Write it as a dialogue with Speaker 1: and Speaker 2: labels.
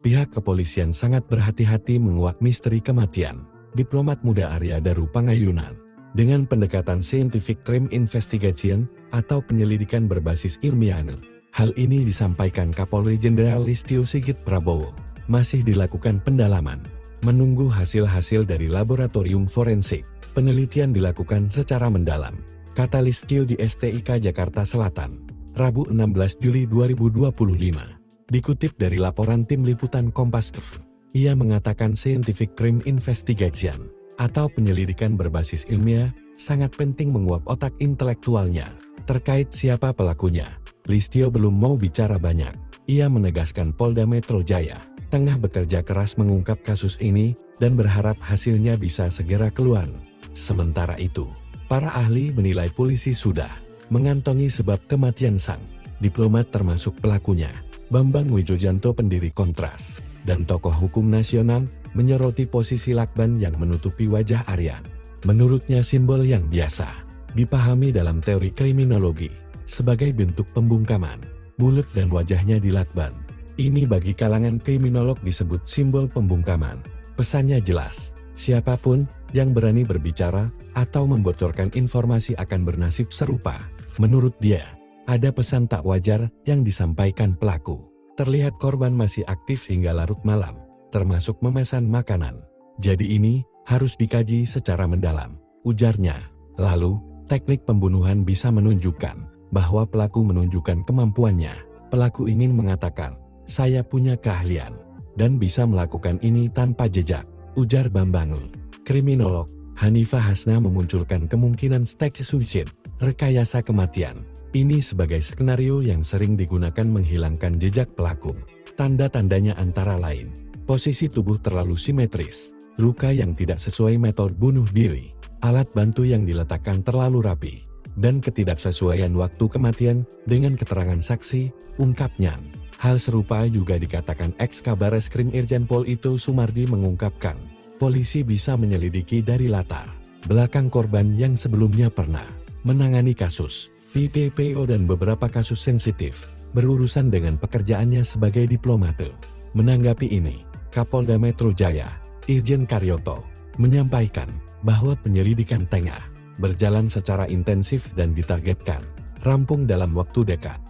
Speaker 1: Pihak kepolisian sangat berhati-hati menguak misteri kematian diplomat muda Arya Daru Pangayunan dengan pendekatan scientific crime investigation atau penyelidikan berbasis ilmiah. Hal ini disampaikan Kapolri Jenderal Listio Sigit Prabowo. Masih dilakukan pendalaman, menunggu hasil-hasil dari laboratorium forensik. Penelitian dilakukan secara mendalam, kata Listio di STIK Jakarta Selatan, Rabu 16 Juli 2025. Dikutip dari laporan tim liputan Kompas TV, ia mengatakan scientific crime investigation atau penyelidikan berbasis ilmiah sangat penting menguap otak intelektualnya terkait siapa pelakunya. Listio belum mau bicara banyak. Ia menegaskan Polda Metro Jaya tengah bekerja keras mengungkap kasus ini dan berharap hasilnya bisa segera keluar. Sementara itu, para ahli menilai polisi sudah mengantongi sebab kematian sang diplomat termasuk pelakunya. Bambang Wijojanto, pendiri Kontras dan tokoh hukum nasional, menyoroti posisi lakban yang menutupi wajah Aryan. Menurutnya simbol yang biasa dipahami dalam teori kriminologi sebagai bentuk pembungkaman mulut dan wajahnya di lakban. Ini bagi kalangan kriminolog disebut simbol pembungkaman. Pesannya jelas, siapapun yang berani berbicara atau membocorkan informasi akan bernasib serupa. Menurut dia, ada pesan tak wajar yang disampaikan pelaku. Terlihat korban masih aktif hingga larut malam, termasuk memesan makanan. Jadi ini harus dikaji secara mendalam, ujarnya. Lalu, teknik pembunuhan bisa menunjukkan bahwa pelaku menunjukkan kemampuannya. Pelaku ingin mengatakan, saya punya keahlian dan bisa melakukan ini tanpa jejak, ujar Bambang. Kriminolog Hanifah Hasna memunculkan kemungkinan stage suicide, rekayasa kematian. Ini sebagai skenario yang sering digunakan menghilangkan jejak pelaku. Tanda-tandanya antara lain, posisi tubuh terlalu simetris, luka yang tidak sesuai metode bunuh diri, alat bantu yang diletakkan terlalu rapi, dan ketidaksesuaian waktu kematian dengan keterangan saksi, ungkapnya. Hal serupa juga dikatakan ex-Kabareskrim Irjen Pol Ito Sumardi mengungkapkan, polisi bisa menyelidiki dari latar belakang korban yang sebelumnya pernah menangani kasus PPPO dan beberapa kasus sensitif berurusan dengan pekerjaannya sebagai diplomate. Menanggapi ini, Kapolda Metro Jaya, Irjen Karyoto, menyampaikan bahwa penyelidikan tengah berjalan secara intensif dan ditargetkan rampung dalam waktu dekat.